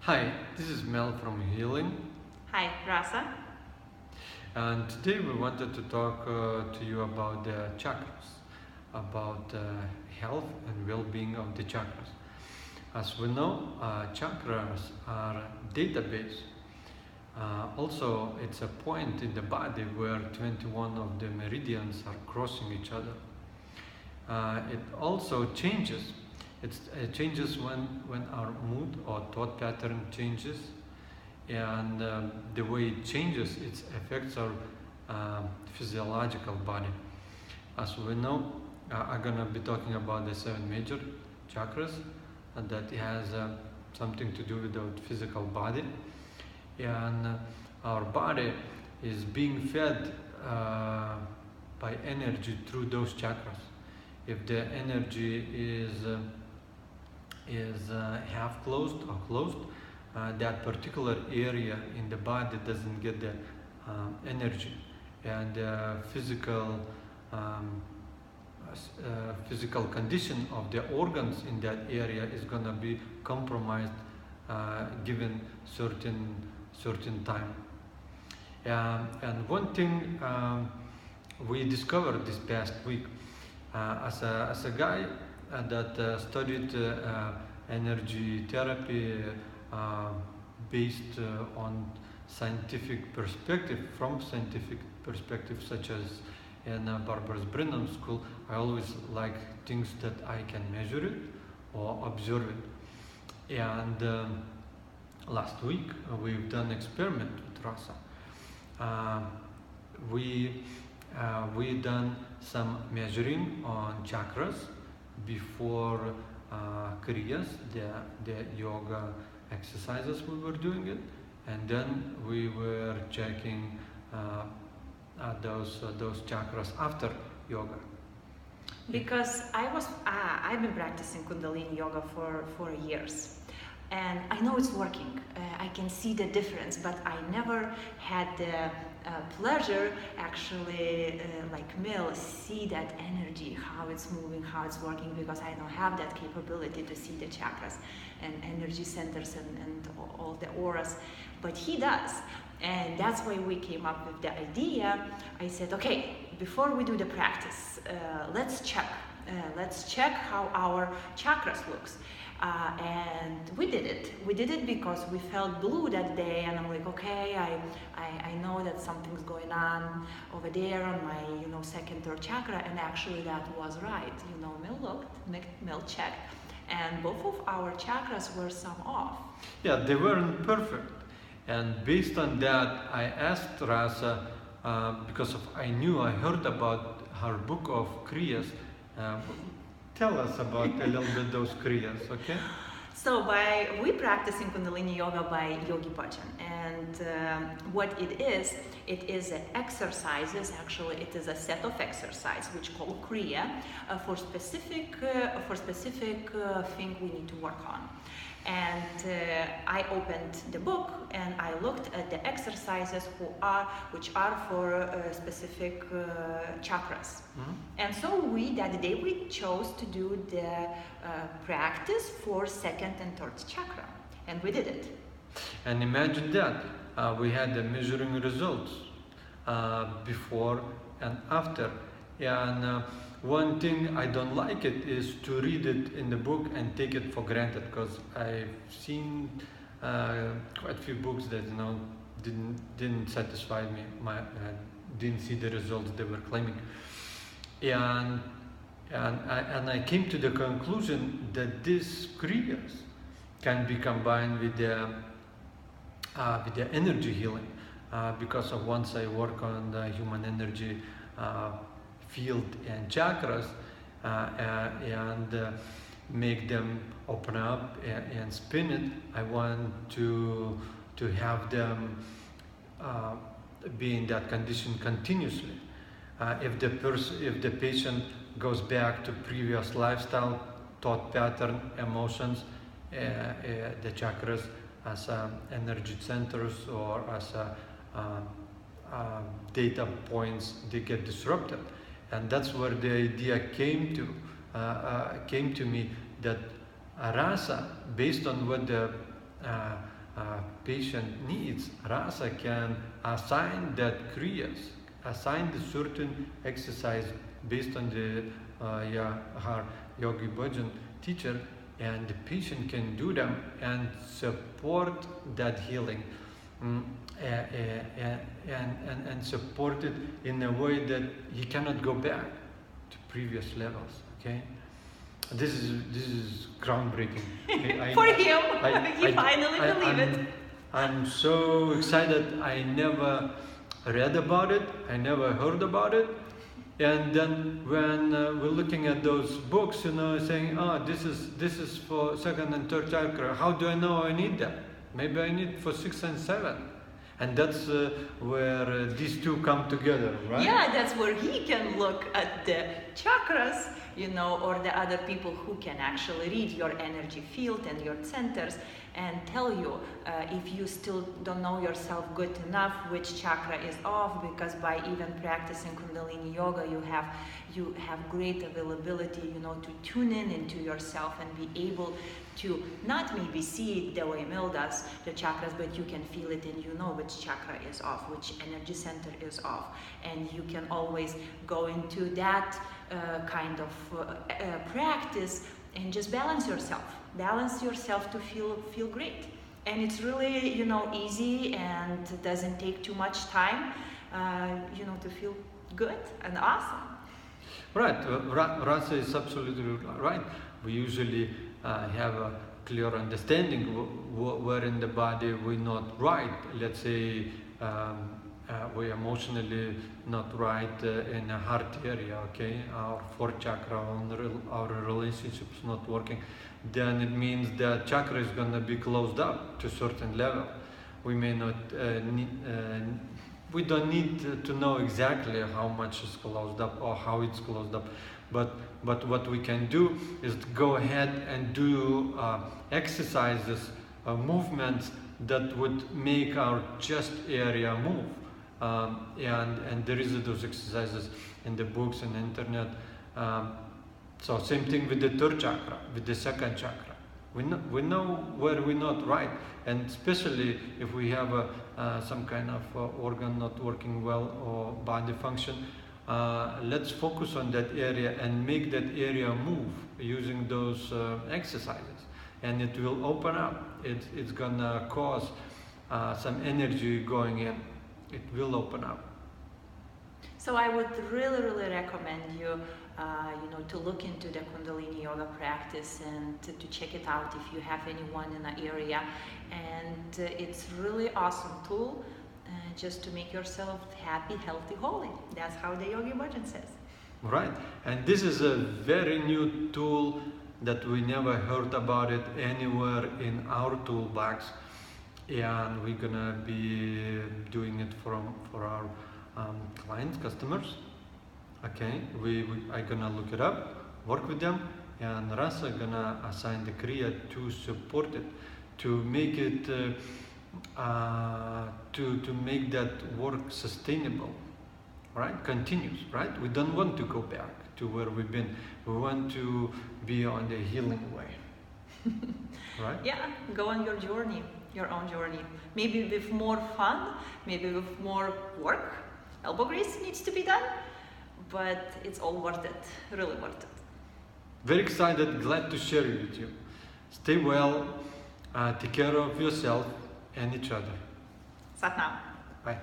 Hi, this is Mel from Healing, Hi, Rasa. and today we wanted to talk to you about the chakras, about health and well-being of the chakras. As we know, chakras are database. Also, it's a point in the body where 21 of the meridians are crossing each other. It also changes. It changes when our mood or thought pattern changes, and the way it changes, it affects our physiological body. As we know, I'm gonna be talking about the 7 major chakras, and that has something to do with our physical body, and our body is being fed by energy through those chakras. If the energy is half closed or closed, that particular area in the body doesn't get the energy, and physical condition of the organs in that area is gonna be compromised given certain time. And one thing we discovered this past week, as a guy that studied energy therapy based on scientific perspective, from scientific perspective, such as in Barbara Brennan School, I always like things that I can measure it or observe it. And last week we've done experiment with RASA. We done some measuring on chakras before Kriyas, the yoga exercises we were doing it, and then we were checking those chakras after yoga. Because I've been practicing kundalini yoga for years, and I know it's working. I can see the difference, but I never had the pleasure actually, like Mel, see that energy, how it's moving, how it's working, because I don't have that capability to see the chakras and energy centers and all the auras, but he does. And that's why we came up with the idea. I said, okay, before we do the practice, let's check how our chakras looks. And we did it. We did it because we felt blue that day, and I'm like, okay, I know that something's going on over there on my, second, third chakra, and actually that was right. Mel looked, Mel checked, and both of our chakras were some off. Yeah, they weren't perfect. And based on that, I asked Rasa, because I heard about her book of Kriyas. Tell us about a little bit those Kriyas, okay? So we practicing Kundalini Yoga by Yogi Bhajan, and what it is exercises. Actually, it is a set of exercise which called Kriya for specific thing we need to work on. And I opened the book and I looked at the exercises which are for specific chakras. Mm-hmm. And so that day we chose to do the practice for second and third chakra, and we did it. And imagine that we had the measuring results before and after. And one thing I don't like it is to read it in the book and take it for granted, because I've seen quite a few books that didn't satisfy me. Didn't see the results they were claiming, and I came to the conclusion that these kriyas can be combined with the energy healing, because of once I work on the human energy field and chakras, and make them open up and spin it. I want to have them be in that condition continuously. If the patient goes back to previous lifestyle, thought pattern, emotions, the chakras as energy centers or as data points, they get disrupted. And that's where the idea came to me, that RASA, based on what the patient needs, RASA can assign that kriyas, assign the certain exercise based on the her yogi bhajan teacher, and the patient can do them and support that healing, and support it in a way that he cannot go back to previous levels. Okay, this is groundbreaking. For him, he finally believed it. I'm so excited. I never read about it. I never heard about it. And then when we're looking at those books, saying, this is for second and third chakra. How do I know I need that? Maybe I need for 6 and 7. And that's where these two come together, right? Yeah, that's where he can look at the chakras, or the other people who can actually read your energy field and your centers and tell you if you still don't know yourself good enough, which chakra is off, because by even practicing Kundalini Yoga, you have great availability, to tune in into yourself and be able to not maybe see it the way Mel does, the chakras, but you can feel it and you know which chakra is off, which energy center is off. And you can always go into that kind of practice and just balance yourself to feel great. And it's really, easy and doesn't take too much time, to feel good and awesome. Right, Rasa is absolutely right. We usually have a clear understanding where in the body we're not right. Let's say we're emotionally not right in a heart area, okay? Our fourth chakra, our relationship is not working. Then it means that chakra is going to be closed up to a certain level. We may not we don't need to know exactly how much is closed up or how it's closed up, but what we can do is to go ahead and do exercises, movements that would make our chest area move. And there is those exercises in the books and the internet. So same thing with the third chakra, with the second chakra. We know where we're not right, and especially if we have some kind of organ not working well or body function, let's focus on that area and make that area move using those exercises, and it will open up. It's gonna cause some energy going in. It will open up. So I would really, really recommend you, to look into the Kundalini Yoga practice and to check it out if you have anyone in the area. And it's really awesome tool just to make yourself happy, healthy, holy. That's how the Yogi Bhajan says. Right. And this is a very new tool that we never heard about it anywhere in our toolbox. And we're gonna be doing it for our clients, customers. Okay, I gonna look it up, work with them, and Rasa gonna assign the kriya to support it, to make it, to make that work sustainable, right? Continuous, right? We don't want to go back to where we've been. We want to be on the healing way, right? Yeah, go on your journey. Your own journey, maybe with more fun, maybe with more work. Elbow grease needs to be done, but it's all worth it, really worth it. Very excited, glad to share it with you. Stay well, take care of yourself and each other. Sat Nam. Bye.